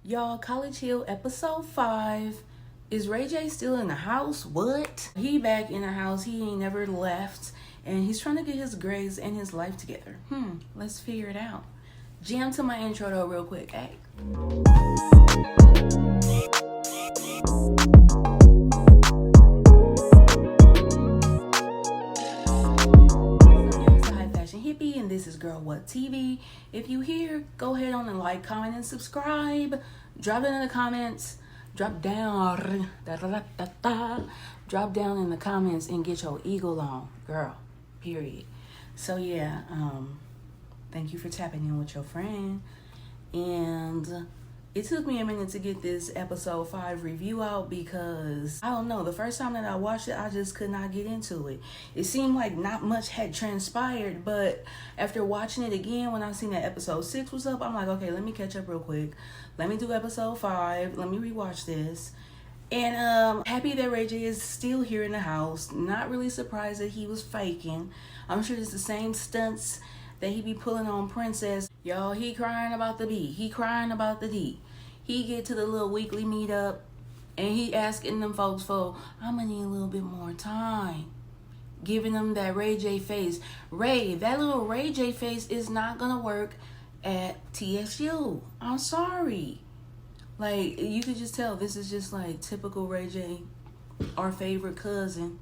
Y'all, College Hill episode 5. Is RayJ still in the house? What? He back in the house. He ain't never left. And he's trying to get his grades and his life together. Let's figure it out. Jam to my intro though real quick. Hey. Hippie, and this is Girl What TV. If you here, go ahead on and like, comment, and subscribe. Drop it in the comments. Drop down in the comments and get your eagle on, girl. Period. So yeah, thank you for tapping in with your friend. And it took me a minute to get this episode 5 review out because, I don't know, the first time that I watched it, I just could not get into it. It seemed like not much had transpired, but after watching it again, when I seen that episode 6 was up, I'm like, okay, let me catch up real quick. Let me do episode 5. Let me rewatch this. And happy that RayJ is still here in the house. Not really surprised that he was faking. I'm sure it's the same stunts that he be pulling on Princess. Y'all, he crying about the B. He crying about the D. He get to the little weekly meetup and he asking them folks for, I'm gonna need a little bit more time. Giving them that RayJ face. That little RayJ face is not gonna work at TSU. I'm sorry. Like, you could just tell this is just like typical RayJ, our favorite cousin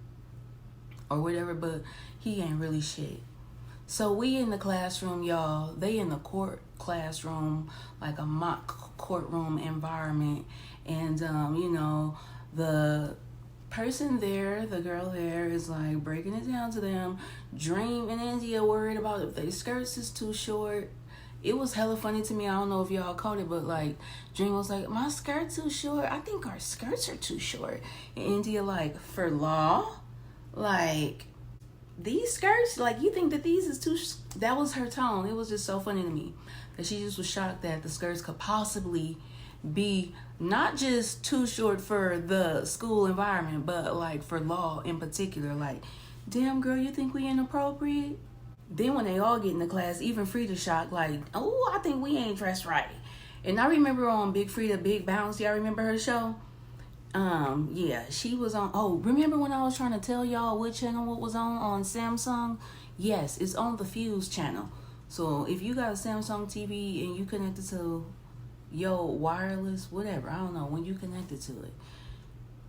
or whatever, but he ain't really shit. So we in the classroom, y'all. They in the classroom, like a mock courtroom environment. And, the person there, the girl there is like breaking it down to them. Dream and India worried about if their skirts is too short. It was hella funny to me. I don't know if y'all caught it, but like Dream was like, my skirt too short. I think our skirts are too short. And India like, for law? Like, these skirts, like, you think that these is too that was her tone. It was just so funny to me that she just was shocked that the skirts could possibly be not just too short for the school environment, but like for law in particular. Like, damn girl, you think we inappropriate? Then when they all get in the class, even Frida shocked, like, oh, I think we ain't dressed right. And I remember on Big Frida Big Bounce, y'all remember her show? Yeah, she was on, remember when I was trying to tell y'all what channel what was on Samsung? Yes, it's on the Fuse channel. So if you got a Samsung TV and you connected to your wireless, whatever, I don't know, when you connected to it,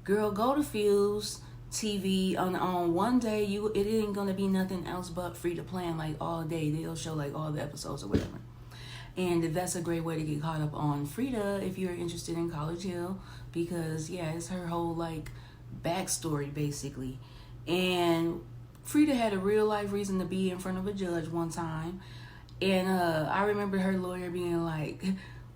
girl, go to Fuse TV on one day. It ain't gonna be nothing else but Frida playing like all day. They'll show like all the episodes or whatever. And that's a great way to get caught up on Frida if you're interested in College Hill, because yeah, it's her whole like backstory basically. And Frida had a real life reason to be in front of a judge one time, and I remember her lawyer being like,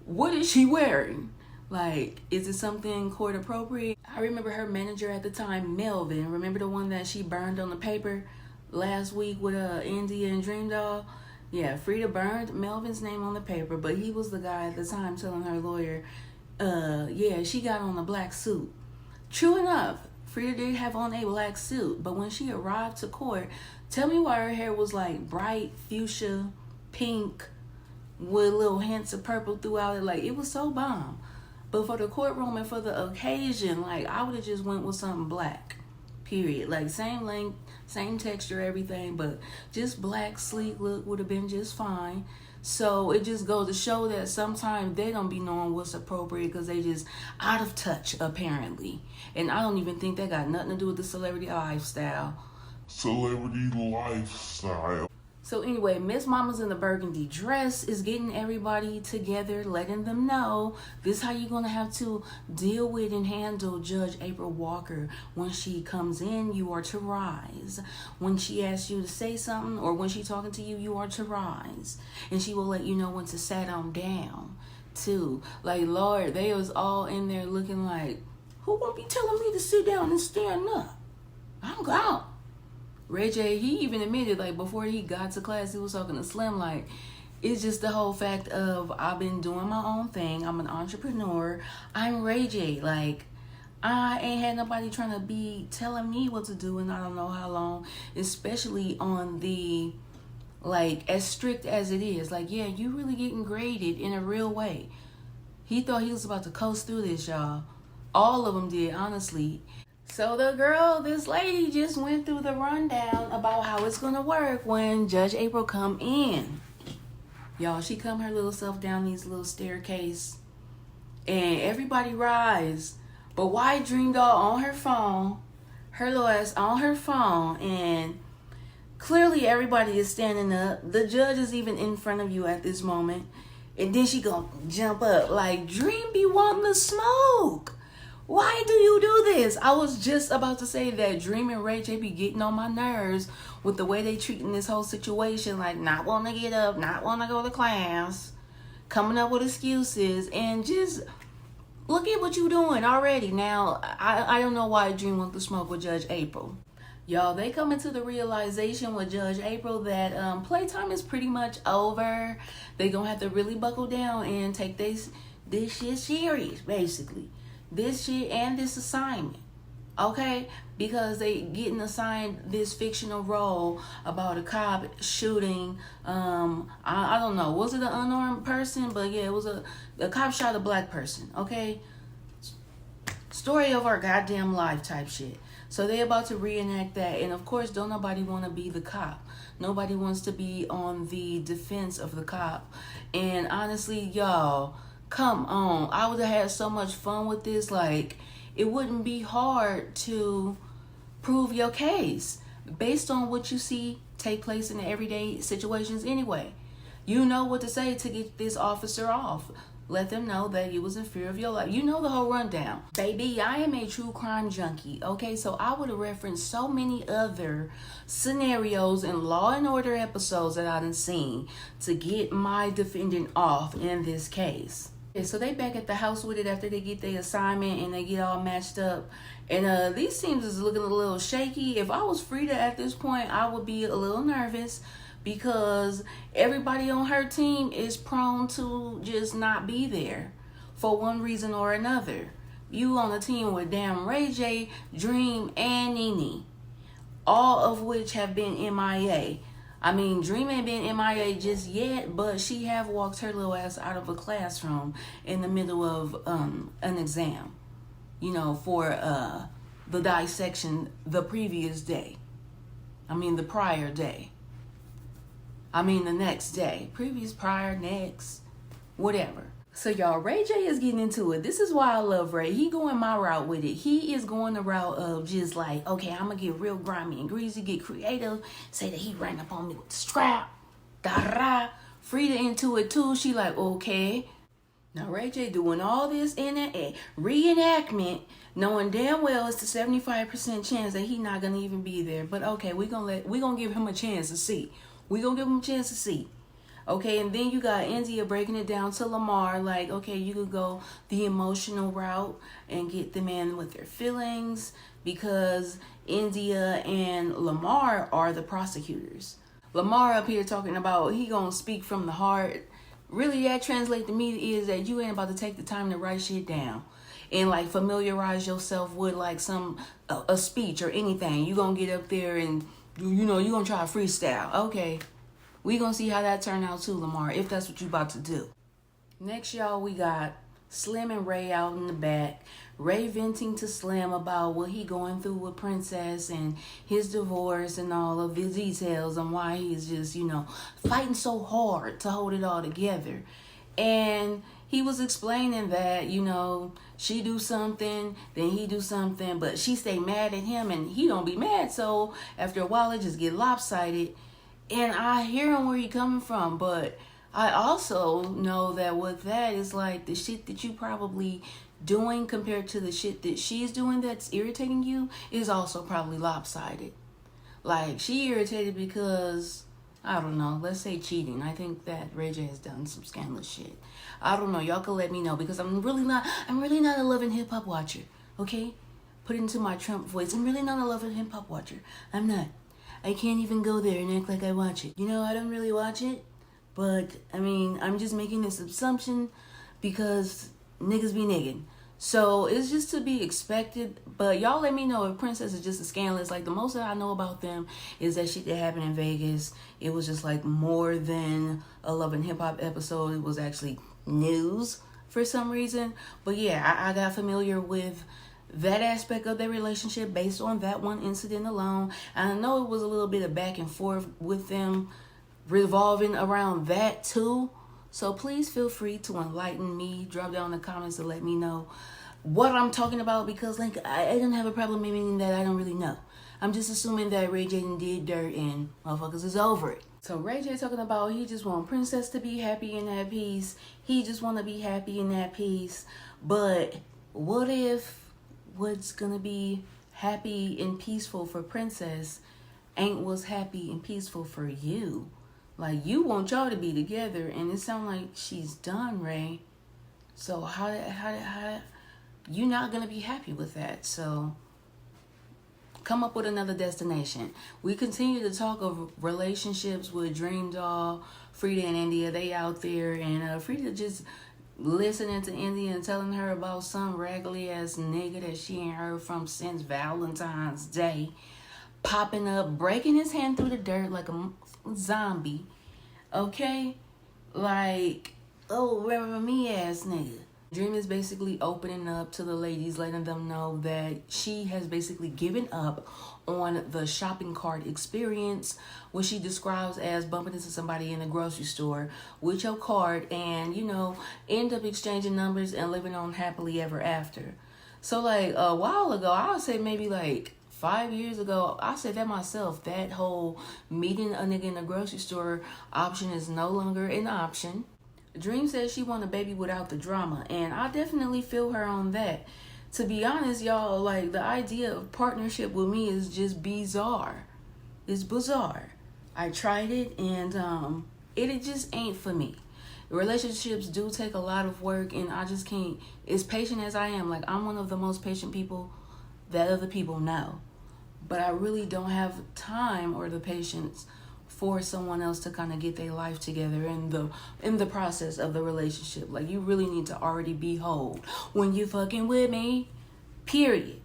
what is she wearing? Like, is it something court appropriate? I remember her manager at the time, Melvin, remember the one that she burned on the paper last week with India and Dream Doll? Yeah, Frida burned Melvin's name on the paper, but he was the guy at the time telling her lawyer, she got on a black suit. True enough, Frida did have on a black suit, but when she arrived to court, tell me why her hair was like bright fuchsia pink with little hints of purple throughout it. Like, it was so bomb. But for the courtroom and for the occasion, like, I would have just went with something black. Period. Like, same length, same texture, everything, but just black, sleek look would have been just fine. So it just goes to show that sometimes they don't be knowing what's appropriate because they just out of touch, apparently. And I don't even think that got nothing to do with the celebrity lifestyle. So anyway, Miss Mama's in the burgundy dress is getting everybody together, letting them know this is how you're going to have to deal with and handle Judge April Walker. When she comes in, you are to rise. When she asks you to say something or when she's talking to you, you are to rise. And she will let you know when to sit on down, too. Like, Lord, they was all in there looking like, who won't be telling me to sit down and stand up? I'm gone. RayJ, he even admitted, like, before he got to class, he was talking to Slim, like, it's just the whole fact of I've been doing my own thing. I'm an entrepreneur. I'm RayJ. Like, I ain't had nobody trying to be telling me what to do and I don't know how long, especially on the like as strict as it is. Like, yeah, you really getting graded in a real way. He thought he was about to coast through this, y'all. All of them did, honestly. So the girl, this lady, just went through the rundown about how it's gonna work when Judge April come in. Y'all, she come her little self down these little staircase, and everybody rise. But why Dream Doll on her phone, her little ass on her phone, and clearly everybody is standing up. The judge is even in front of you at this moment. And then she gonna jump up like, Dream be wanting to smoke. Why do you do this? I was just about to say that Dream and RayJ be getting on my nerves with the way they treating this whole situation. Like, not wanting to get up, not wanting to go to class, coming up with excuses, and just look at what you doing already. Now, I don't know why Dream wants to smoke with Judge April. Y'all, they come into the realization with Judge April that playtime is pretty much over. They gonna have to really buckle down and take this shit serious, basically. This shit and this assignment, okay? Because they getting assigned this fictional role about a cop shooting, I don't know, was it an unarmed person? But yeah, it was a cop shot a black person, okay? Story of our goddamn life type shit. So they about to reenact that, and of course, don't nobody want to be the cop. Nobody wants to be on the defense of the cop. And honestly, y'all, come on. I would have had so much fun with this. Like, it wouldn't be hard to prove your case based on what you see take place in the everyday situations anyway. You know what to say to get this officer off. Let them know that you was in fear of your life. You know the whole rundown. Baby, I am a true crime junkie, okay? So I would have referenced so many other scenarios and Law and Order episodes that I done seen to get my defendant off in this case. Okay, so they back at the house with it after they get their assignment and they get all matched up. And these teams is looking a little shaky. If I was Frida at this point, I would be a little nervous, because everybody on her team is prone to just not be there for one reason or another. You on a team with damn RayJ, Dream, and Nene, all of which have been MIA. I mean, Dream ain't been MIA just yet, but she have walked her little ass out of a classroom in the middle of an exam, you know, for the dissection the previous day. I mean, the prior day. I mean, the next day. Previous, prior, next, whatever. So, y'all, RayJ is getting into it. This is why I love Ray. He going my route with it. He is going the route of just like, okay, I'm going to get real grimy and greasy, get creative, say that he ran up on me with the strap. Da-da. Frida into it, too. She like, okay. Now, RayJ doing all this in a reenactment, knowing damn well it's the 75% chance that he not going to even be there. But, okay, we gonna give him a chance to see. We gonna give him a chance to see. Okay, and then you got India breaking it down to Lamar, like, okay, you could go the emotional route and get the man with their feelings, because India and Lamar are the prosecutors. Lamar up here talking about he gonna speak from the heart. Really, that translate to me is that you ain't about to take the time to write shit down and like familiarize yourself with like a speech or anything. You gonna get up there and you know, you're going to try a freestyle. Okay. We going to see how that turn out too, Lamar, if that's what you about to do. Next, y'all, we got Slim and Ray out in the back. Ray venting to Slim about what he going through with Princess and his divorce and all of the details and why he's just, you know, fighting so hard to hold it all together. And he was explaining that, you know, she do something, then he do something, but she stay mad at him and he don't be mad. So after a while, it just get lopsided. And I hear him where he coming from, but I also know that with that is like the shit that you probably doing compared to the shit that she's doing that's irritating you is also probably lopsided. Like, she irritated because, I don't know, let's say cheating. I think that RayJ has done some scandalous shit. I don't know. Y'all can let me know, because I'm really not a loving hip hop watcher. Okay? Put it into my Trump voice. I'm really not a loving hip hop watcher. I'm not. I can't even go there and act like I watch it. You know, I don't really watch it, but I mean, I'm just making this assumption because niggas be niggin'. So it's just to be expected. But y'all let me know if Princess is just a scandalous. Like, the most that I know about them is that shit that happened in Vegas. It was just like more than a Love and Hip Hop episode. It was actually news. for some reason. But yeah, I got familiar with that aspect of their relationship based on that one incident alone. And I know it was a little bit of back and forth with them revolving around that too. So please feel free to enlighten me. Drop down in the comments to let me know what I'm talking about, because like I didn't have a problem meaning that I don't really know. I'm just assuming that RayJ did dirt and motherfuckers is over it. So RayJ talking about he just want Princess to be happy and at peace. He just want to be happy and at peace. But what if what's gonna be happy and peaceful for Princess ain't what's happy and peaceful for you? Like, you want y'all to be together, and it sounds like she's done, Ray. So how you not gonna be happy with that? So come up with another destination. We continue to talk of relationships with Dream Doll, Frida, and India. They out there, and Frida just listening to India and telling her about some raggedy ass nigga that she ain't heard from since Valentine's Day, popping up, breaking his hand through the dirt like a zombie. Okay? Like, oh, remember me ass nigga. Dream is basically opening up to the ladies, letting them know that she has basically given up on the shopping cart experience, what she describes as bumping into somebody in the grocery store with your cart and, you know, end up exchanging numbers and living on happily ever after. So like a while ago, I would say maybe like 5 years ago, I said that myself, that whole meeting a nigga in the grocery store option is no longer an option. Dream says she want a baby without the drama, and I definitely feel her on that. To be honest, y'all, like, the idea of partnership with me is just bizarre. It's bizarre. I tried it, and it just ain't for me. Relationships do take a lot of work, and I just can't, as patient as I am, like, I'm one of the most patient people that other people know. But I really don't have time or the patience for someone else to kind of get their life together in the process of the relationship. Like, you really need to already be whole when you fucking with me, period.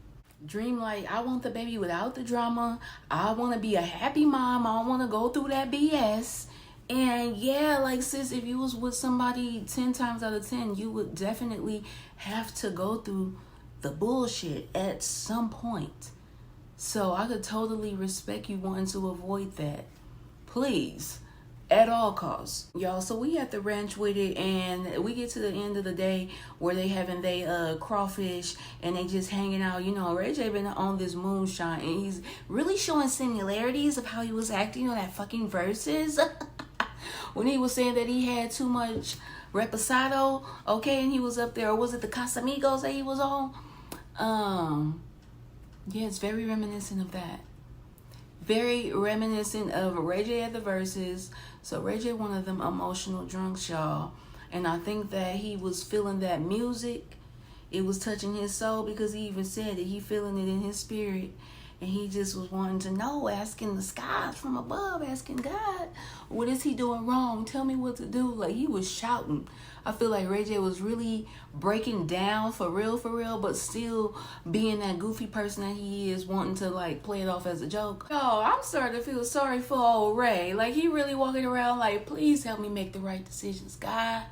Dream like, I want the baby without the drama. I want to be a happy mom. I don't want to go through that BS. And yeah, like, sis, if you was with somebody 10 times out of 10, you would definitely have to go through the bullshit at some point. So I could totally respect you wanting to avoid that. Please, at all costs. Y'all, so we at the ranch with it, and we get to the end of the day where they having they crawfish and they just hanging out. You know, RayJ been on this moonshine, and he's really showing similarities of how he was acting on that fucking Versus. When he was saying that he had too much reposado, okay, and he was up there, or was it the Casamigos that he was on? Yeah, it's very reminiscent of that. Very reminiscent of RayJ at the Versus. So RayJ one of them emotional drunks, y'all. And I think that he was feeling that music. It was touching his soul, because he even said that he feeling it in his spirit. And he just was wanting to know, asking the skies from above, asking God, what is he doing wrong? Tell me what to do. Like, he was shouting. I feel like RayJ was really breaking down for real, but still being that goofy person that he is, wanting to like play it off as a joke. Oh, I'm starting to feel sorry for old Ray. Like, he really walking around like, please help me make the right decisions, God.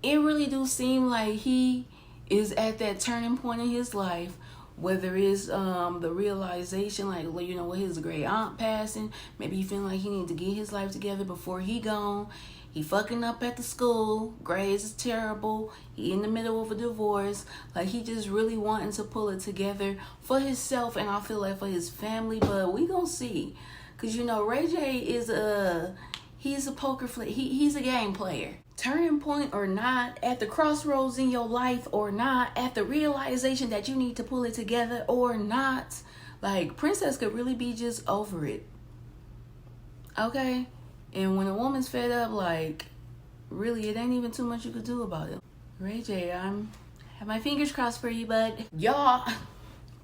It really do seem like he is at that turning point in his life, whether it's the realization, like, you know, with his great aunt passing, maybe he feeling like he need to get his life together before he gone. He fucking up at the school, grades is terrible, he in the middle of a divorce. Like, he just really wanting to pull it together for himself, and I feel like for his family. But we gonna see, because, you know, RayJ is he's a poker player, he's a game player. Turning point or not, at the crossroads in your life or not, at the realization that you need to pull it together or not, like, Princess could really be just over it. Okay? And when a woman's fed up, like, really, it ain't even too much you could do about it. RayJ, I'm have my fingers crossed for you, bud. Y'all,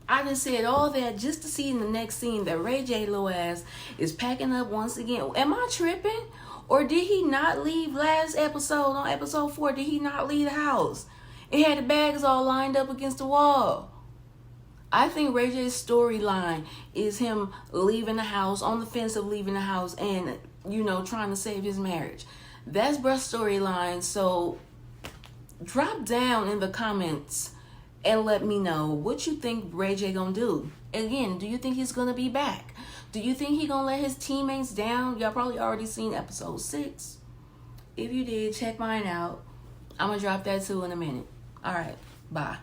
I just said all that just to see in the next scene that RayJ little ass is packing up once again. Am I tripping? Or did he not leave last episode, on episode 4, did he not leave the house? It had the bags all lined up against the wall. I think RayJ's storyline is him leaving the house, on the fence of leaving the house, and, you know, trying to save his marriage. That's bruh's storyline. So drop down in the comments and let me know what you think RayJ gonna do. Again, do you think he's gonna be back? Do you think he gonna let his teammates down? Y'all probably already seen episode 6. If you did, check mine out. I'm gonna drop that too in a minute. All right, bye.